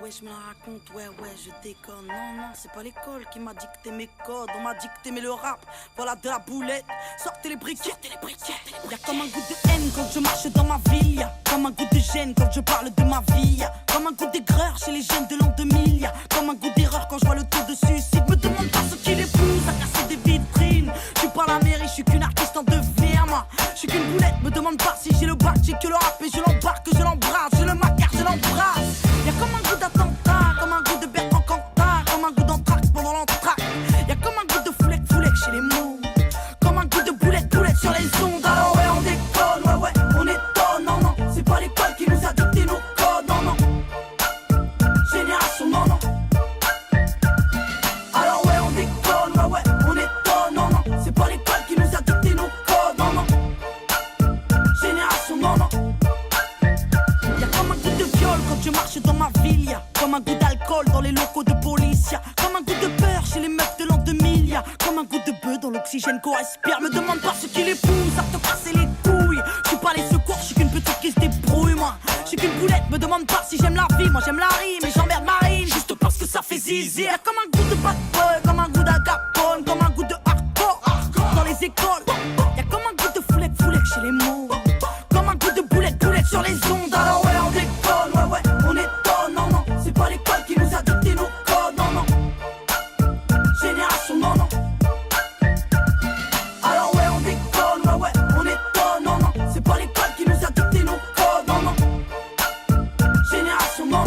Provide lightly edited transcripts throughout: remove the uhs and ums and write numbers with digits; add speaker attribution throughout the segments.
Speaker 1: ouais, je me la raconte, ouais, je déconne. Non, c'est pas l'école qui m'a dicté mes codes. On m'a dicté mais le rap, voilà de la boulette. Sortez les briquettes, Y'a comme un goût de haine quand je marche dans ma ville. Y'a comme un goût de gêne quand je parle de ma vie. Y'a comme un goût d'aigreur chez les jeunes de l'an 2000. Y'a comme un goût d'erreur quand je vois le taux de suicide. Me demande pas ce qui les pousse à casser des vitrines. Je suis pas la mairie, je suis qu'une artiste en devenir, moi. Je suis qu'une boulette, me demande pas si j'ai le bac. J'ai que le rap et je l'embarque, je l'embrasse. Je le macarre, je l'embrasse. Y'a comme un goût d'attentat, comme un goût de Bertrand Cantat, comme un goût d'entraque pendant l'entraque. Y'a comme un goût de foulec chez les mots, comme un goût de boulette sur les ondes. Alors ouais, on déconne, ouais, on étonne. Non, c'est pas l'école qui nous a dicté nos codes. Non, génération, non. Alors ouais, on déconne, ouais, on étonne. Non, c'est pas l'école qui nous a dicté nos codes. Non, génération, non. Y'a comme un goût de viol quand je marche dans ma ville. Y'a comme un goût d'alcool dans les locaux de police. Y'a comme un goût de peur chez les meufs de l'an 2000. Y'a comme un goût de bœuf dans l'oxygène qu'on respire. Me demande pas ce qui les pousse à te casser les couilles. Je suis pas les secours, je suis qu'une petite qui se débrouille, moi. Je suis qu'une boulette, me demande pas si j'aime la vie. Moi j'aime la rime et j'emmerde Marine juste parce que ça fait zizi. Y'a comme un goût de bad boy, comme un goût d'agapone, comme un goût de hardcore dans les écoles. Y'a comme un goût de foulec chez les mots, comme un goût de boulette sur les ondes. Alors ouais, on déconne, ouais, on étonne. Non, c'est pas l'école qui nous a dicté nos codes. Non, génération, non. Alors ouais, on déconne, ouais, on étonne. Non, c'est pas l'école qui nous a dicté nos codes. Non, génération, non.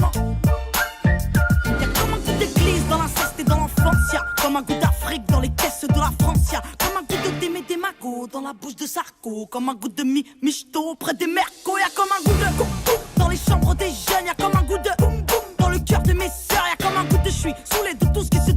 Speaker 1: Y'a comme un goût d'église dans l'inceste et dans l'enfance. Y'a comme un goût d'Afrique dans les caisses de la France. Y'a comme un goût de Démé des Magots dans la bouche de Sarko. Comme un goût de Michto près des Mercos. Y'a comme un goût de coucou dans les chambres des jeunes. Y'a comme un goût de boum boum dans le cœur de mes sœurs. Y'a comme un goût de je suis saoulé de tout ce qui se...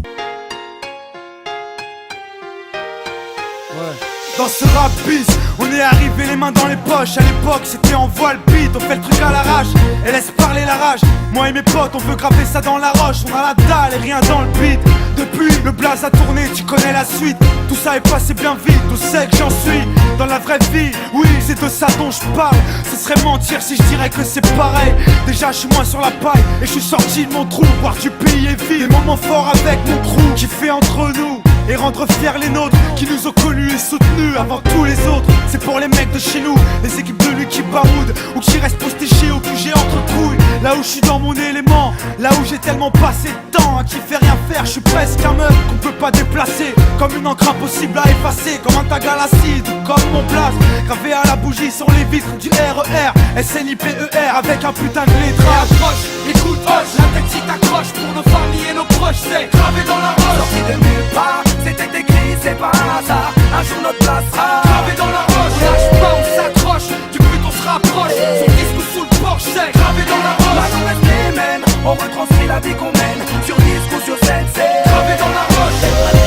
Speaker 2: Dans ce rap bis, on est arrivé les mains dans les poches. À l'époque c'était en voile beat, on fait le truc à l'arrache et laisse parler la rage. Moi et mes potes on veut graver ça dans la roche. On a la dalle et rien dans le beat. Depuis le blaze a tourné, tu connais la suite. Tout ça est passé bien vite, où c'est que j'en suis dans la vraie vie, oui c'est de ça dont je parle. Ce serait mentir si je dirais que c'est pareil. Déjà je suis moins sur la paille et je suis sorti de mon trou. Voir du pays est vide, des moments forts avec mon crew qui fait entre nous et rendre fiers les nôtres qui nous ont connus et soutenus avant tous les autres. C'est pour les mecs de chez nous, les équipes de lui qui baroudent ou qui restent postichés au QG entre couilles. Là où je suis dans mon élément, là où j'ai tellement passé de temps à qui fait rien faire. Je suis presque un meuf qu'on peut pas déplacer, comme une encre impossible à effacer, comme un tag à l'acide ou comme mon place gravé à la bougie sur les vitres du RER SNIPER avec un putain de lettrage.
Speaker 3: Approche, écoute, hoche, la tête si t'accroche pour nos familles et nos proches, c'est gravé dans la roche.
Speaker 4: Sorti de nulle part, c'était écrit, c'est pas un hasard. Un jour notre place sera
Speaker 3: gravé dans la roche. On lâche pas, on s'accroche, du but on se rapproche. Son disque sous le porche, c'est gravé dans la roche.
Speaker 4: Maintenant reste les mêmes, on retranscrit la vie qu'on mène. Sur disque ou sur scène, c'est
Speaker 3: gravé dans la roche.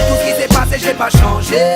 Speaker 4: Tout ce qui s'est passé, j'ai pas changé.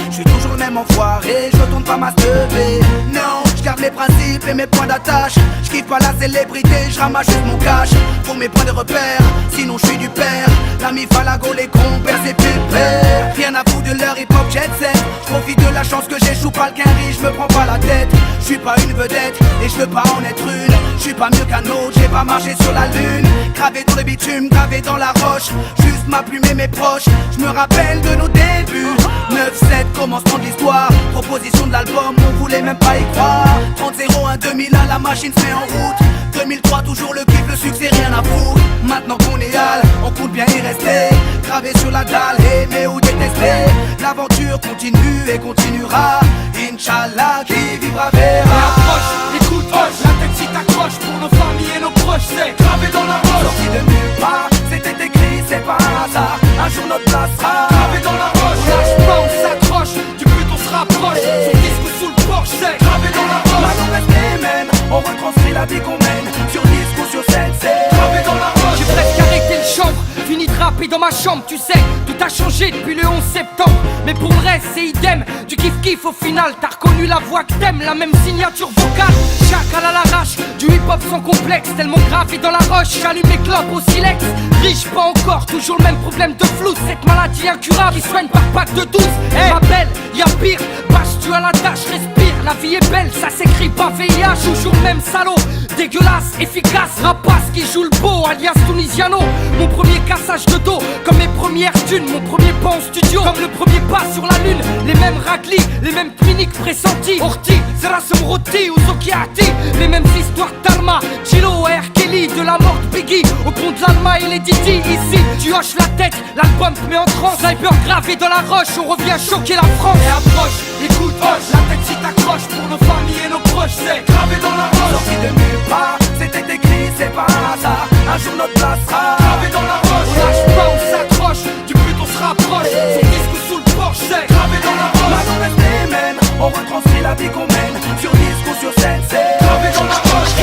Speaker 4: Je suis toujours le même enfoiré, je tourne pas ma teubée. Non, je garde mes principes et mes points d'attache. Je kiffe pas la célébrité, je ramasse juste mon cash pour mes points de repère, sinon je suis du père. L'ami Falago, les compères, c'est pépère. Rien à foutre de leur hip-hop jet set. Je profite de la chance que j'échoue pas le quinri, je me prends pas la tête. Je suis pas une vedette et je veux pas en être une. Je suis pas mieux qu'un autre, j'ai pas marché sur la lune. Gravé dans le bitume, gravé dans la roche. Juste ma plume et mes proches, je me rappelle de nos débuts. 9-7, commencement de l'histoire. Proposition de l'album, on voulait même pas y croire. 30-01, 2001, la machine se met en route. 2003, toujours le kiff, le succès, rien à foutre. Maintenant qu'on est hal, on compte bien y rester. Gravé sur la dalle, aimé ou détesté. L'aventure continue et continuera. Inch'Allah, qui vivra verra.
Speaker 3: Approche, écoute, hoche, la tête si t'accroche pour nos familles et nos proches, c'est gravé dans la roche.
Speaker 4: Sorti de nulle part, c'était écrit, c'est pas un hasard. Un jour notre place sera
Speaker 3: gravé dans la roche. On lâche pas, on s'accroche, du but on se rapproche. Son disque sous le porche, c'est gravé dans la roche.
Speaker 4: Maintenant reste les mêmes, on retranscrit la vie qu'on mène. Sur disque ou sur scène, c'est
Speaker 3: gravé dans la roche. J'ai presque arrêté le chanvre, fini de rapper dans ma chambre, tu sais. Tout a changé depuis le 11 septembre. Mais pour le reste, c'est idem. Du kiff-kiff au final, t'as reconnu la voix que t'aimes, la même signature vocale. Chacal à l'arrache, du hip-hop sans complexe. Tellement gravé dans la roche, j'allume mes clopes au silex. Riche, pas encore, toujours le même problème de flou. Cette maladie incurable qui soigne par pack de 12. Ma belle, y'a pire, bâche tu à la tâche, respire. La vie est belle, ça s'écrit pas VIH. Toujours le même salaud, Dégueulasse, efficace, rapace qui joue le beau, alias Tunisiano. Mon premier cassage de dos, comme mes premières thunes. Mon premier pas en studio, comme le premier pas sur la lune. Les mêmes raglis, les mêmes cliniques pressentis. Orti, Zerasum Roti ou Zokiati. Les mêmes histoires d'Alma, Chilo et R. Kelly. De la mort de Biggie, au pont de l'Alma et les Didi. Ici, tu hoches la tête, l'album te met en transe. Sniper gravé dans la roche, on revient choquer la France. Et approche, écoute, hoche, la tête si t'accroche. Pour nos familles et nos proches, c'est gravé dans la roche.
Speaker 4: Sorti de nulle part, c'était écrit, c'est pas un hasard. Un jour notre place sera
Speaker 3: gravé dans la roche. On lâche pas, on s'accroche, du but on se rapproche. Son disque sous le porche, c'est gravé dans la roche.
Speaker 4: Maintenant reste les mêmes, on retranscrit la vie qu'on mène. Sur disque ou sur scène, c'est
Speaker 3: gravé dans la roche.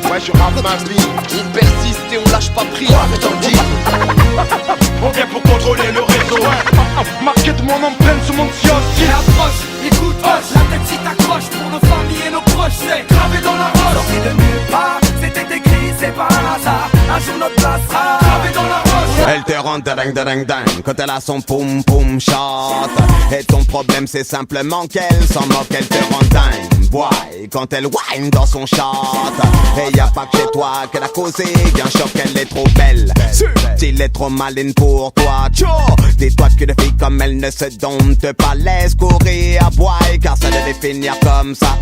Speaker 5: Ouais, je rappe ma vie. On persiste et on lâche pas prise.
Speaker 2: On vient pour contrôler le réseau. Marqué de mon empreinte sur mon
Speaker 3: Et approche, écoute, hoche, la tête si t'accroche. Pour nos familles et nos proches, c'est gravé dans la roche.
Speaker 4: sorti de nulle part, c'était écrit, c'est pas un hasard. Un jour notre place sera
Speaker 3: gravé dans la roche.
Speaker 6: Elle te rend ding ding ding quand elle a son poum poum shot. Et ton problème c'est simplement qu'elle s'en moque, elle te rend dingue. Boy, quand elle whine dans son shot. Et y a pas que chez toi qu'elle a causé un choc, elle est trop belle. S'il est trop maline pour toi, tcho. Dis-toi qu'une fille comme elle ne se dompte pas, laisse courir à boy, car ça devait finir comme ça.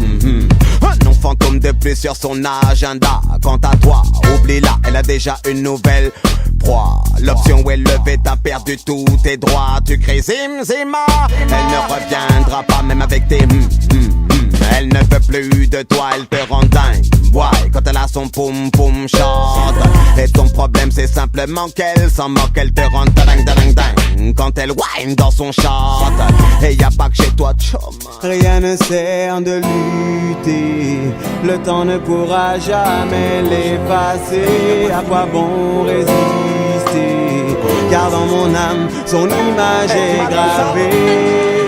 Speaker 6: Un nom fantôme de plus sur son agenda. Quant à toi, oublie-la, elle a déjà une nouvelle proie. L'option est levée, t'as perdu tous tes droits. Tu cries zim zima, elle ne reviendra pas même avec tes Elle ne veut plus de toi, elle te rend dingue. Ouais, quand elle a son poum poum shot. Et ton problème c'est simplement qu'elle s'en moque, elle te rend ding ding ding quand elle whine dans son shot. Et y a pas que chez toi, chum.
Speaker 7: Rien ne sert de lutter, le temps ne pourra jamais l'effacer. À quoi bon résister? Car dans mon âme, son image est gravée.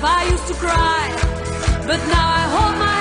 Speaker 8: I used to cry, but now I hold my